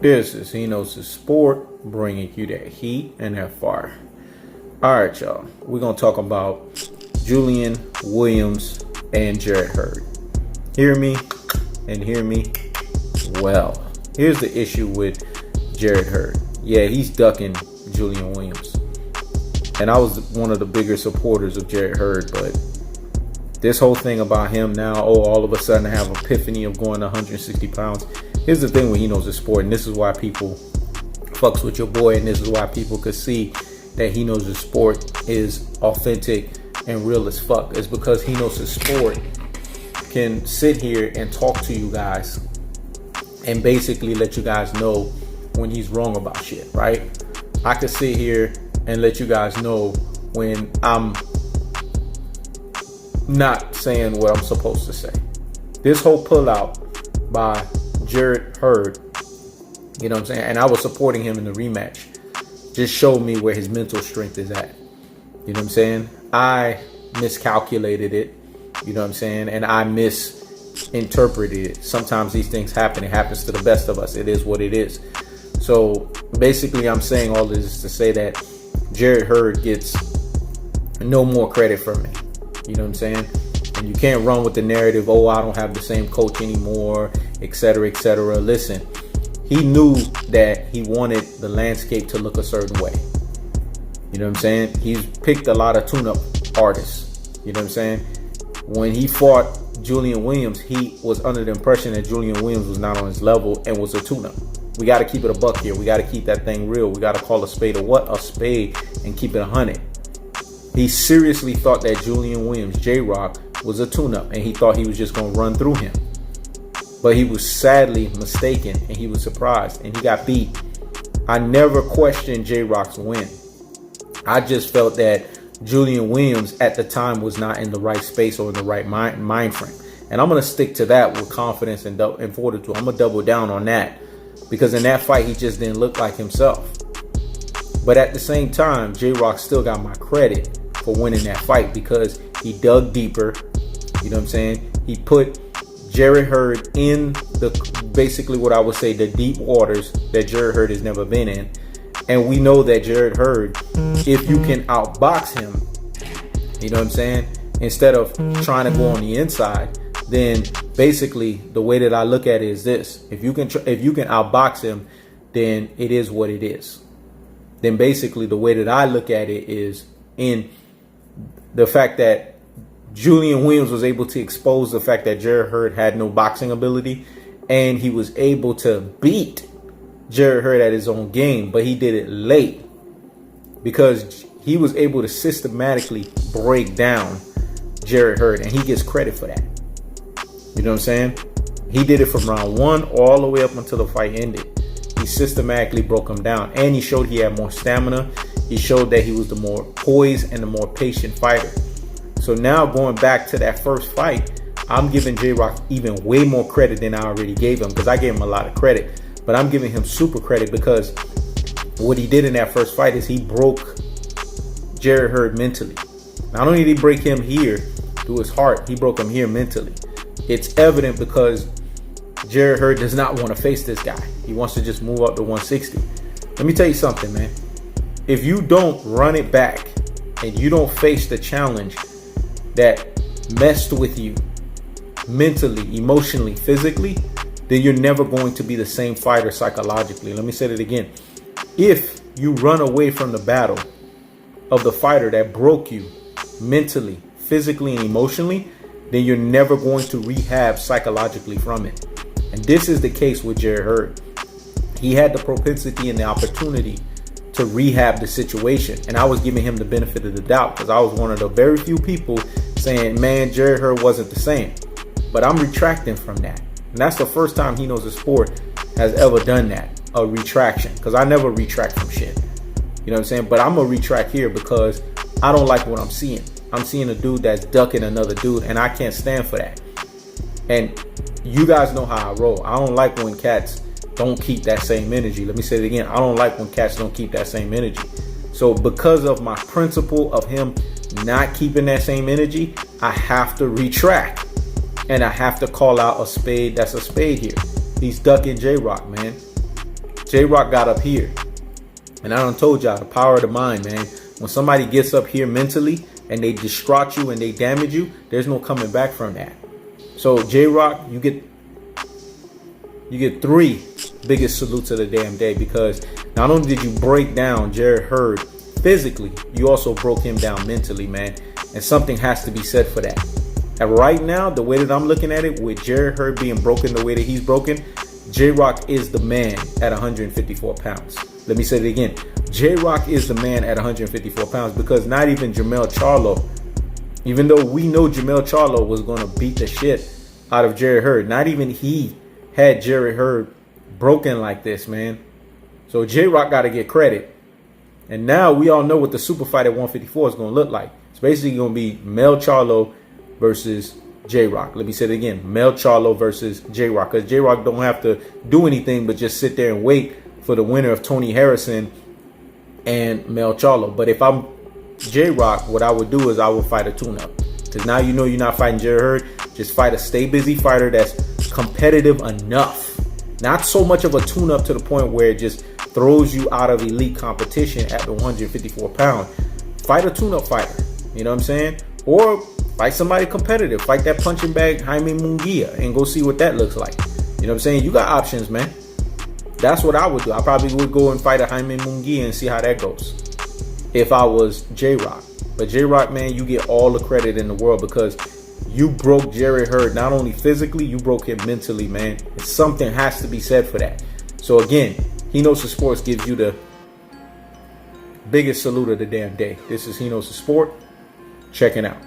This is He Knows His Sport, bringing you that heat and that fire. All right, y'all. We're going to talk about Julian Williams and Jarrett Hurd. Hear me and hear me well. Here's the issue with Jarrett Hurd. Yeah, he's ducking Julian Williams. And I was one of the bigger supporters of Jarrett Hurd, but this whole thing about him now, all of a sudden I have an epiphany of going 160 pounds. Here's the thing with He Knows His Sport, and this is why people fucks with your boy, and this is why people could see that He Knows His Sport is authentic and real as fuck. It's because He Knows His Sport can sit here and talk to you guys and basically let you guys know when he's wrong about shit, right? I could sit here and let you guys know when I'm not saying what I'm supposed to say. This whole pullout by Jarrett Hurd, you know what I'm saying, and I was supporting him in the rematch, just showed me where his mental strength is at. You know what I'm saying? I miscalculated it, you know what I'm saying, and I misinterpreted it. Sometimes these things happen. It happens to the best of us. It is what it is. So basically I'm saying all this to say that Jarrett Hurd gets no more credit from me. You know what I'm saying? And you can't run with the narrative, oh, I don't have the same coach anymore, etc., etc. Listen, he knew that he wanted the landscape to look a certain way. You know what I'm saying? He's picked a lot of tune-up artists. You know what I'm saying? When he fought Julian Williams, he was under the impression that Julian Williams was not on his level and was a tune-up. We got to keep it a buck here. We got to keep that thing real. We got to call a spade a spade, and keep it 100. He seriously thought that Julian Williams, JRoc, was a tune-up, and he thought he was just going to run through him. But he was sadly mistaken, and he was surprised, and he got beat. I never questioned JRoc's win. I just felt that Julian Williams at the time was not in the right space or in the right mind frame. And I'm going to stick to that with confidence and fortitude. I'm going to double down on that, because in that fight, he just didn't look like himself. But at the same time, JRoc still got my credit for winning that fight, because he dug deeper. You know what I'm saying? He put Jarrett Hurd in basically what I would say the deep waters that Jarrett Hurd has never been in. And we know that Jarrett Hurd, if you can outbox him, you know what I'm saying, instead of trying to go on the inside, then basically the way that I look at it is this: if you can outbox him, then it is what it is. Then basically the way that I look at it is in the fact that Julian Williams was able to expose the fact that Jarrett Hurd had no boxing ability, and he was able to beat Jarrett Hurd at his own game, but he did it late because he was able to systematically break down Jarrett Hurd, and he gets credit for that. You know what I'm saying? He did it from round 1 all the way up until the fight ended. He systematically broke him down, and he showed he had more stamina. He showed that he was the more poised and the more patient fighter. So now going back to that first fight, I'm giving JRoc even way more credit than I already gave him, because I gave him a lot of credit, but I'm giving him super credit because what he did in that first fight is he broke Jarrett Hurd mentally. Not only did he break him here through his heart, he broke him here mentally. It's evident because Jarrett Hurd does not want to face this guy. He wants to just move up to 160. Let me tell you something, man. If you don't run it back and you don't face the challenge that messed with you mentally, emotionally, physically, then you're never going to be the same fighter psychologically. Let me say that again. If you run away from the battle of the fighter that broke you mentally, physically, and emotionally, then you're never going to rehab psychologically from it. And this is the case with Jarrett Hurd. He had the propensity and the opportunity to rehab the situation, and I was giving him the benefit of the doubt because I was one of the very few people saying, man, Jarrett Hurd wasn't the same. But I'm retracting from that, and that's the first time He Knows His Sport has ever done that, a retraction, because I never retract from shit. You know what I'm saying? But I'm gonna retract here because I don't like what I'm seeing. I'm seeing a dude that's ducking another dude, and I can't stand for that. And you guys know how I roll. I don't like when cats don't keep that same energy. Let me say it again. I don't like when cats don't keep that same energy. So because of my principle of him not keeping that same energy, I have to retract. And I have to call out a spade that's a spade here. He's ducking JRoc, man. JRoc got up here. And I done told y'all the power of the mind, man. When somebody gets up here mentally and they distraught you and they damage you, there's no coming back from that. So JRoc, you get 3 biggest salutes of the damn day, because not only did you break down Jarrett Hurd physically, you also broke him down mentally, man. And something has to be said for that. And right now, the way that I'm looking at it, with Jarrett Hurd being broken the way that he's broken, JRoc is the man at 154 pounds. Let me say it again. JRoc is the man at 154 pounds, because not even Jermell Charlo, even though we know Jermell Charlo was going to beat the shit out of Jarrett Hurd, not even he had Jarrett Hurd broken like this, man. So JRoc got to get credit. And now we all know what the super fight at 154 is going to look like. It's basically going to be Mel Charlo versus JRoc. Let me say it again. Mel Charlo versus JRoc. Because JRoc don't have to do anything but just sit there and wait for the winner of Tony Harrison and Mel Charlo. But if I'm JRoc, what I would do is I would fight a tune-up. Because now you know you're not fighting Jarrett Hurd. Just fight a stay-busy fighter that's competitive enough. Not so much of a tune-up to the point where it just throws you out of elite competition at the 154 pound. Fight a tune-up fighter. You know what I'm saying? Or fight somebody competitive. Fight that punching bag Jaime Munguia and go see what that looks like. You know what I'm saying? You got options, man. That's what I would do. I probably would go and fight a Jaime Munguia and see how that goes if I was JRoc. But JRoc, man, you get all the credit in the world, because you broke Jarrett Hurd not only physically, you broke him mentally, man. Something has to be said for that. So again, He Knows the Sports gives you the biggest salute of the damn day. This is He Knows the Sport. Checking out.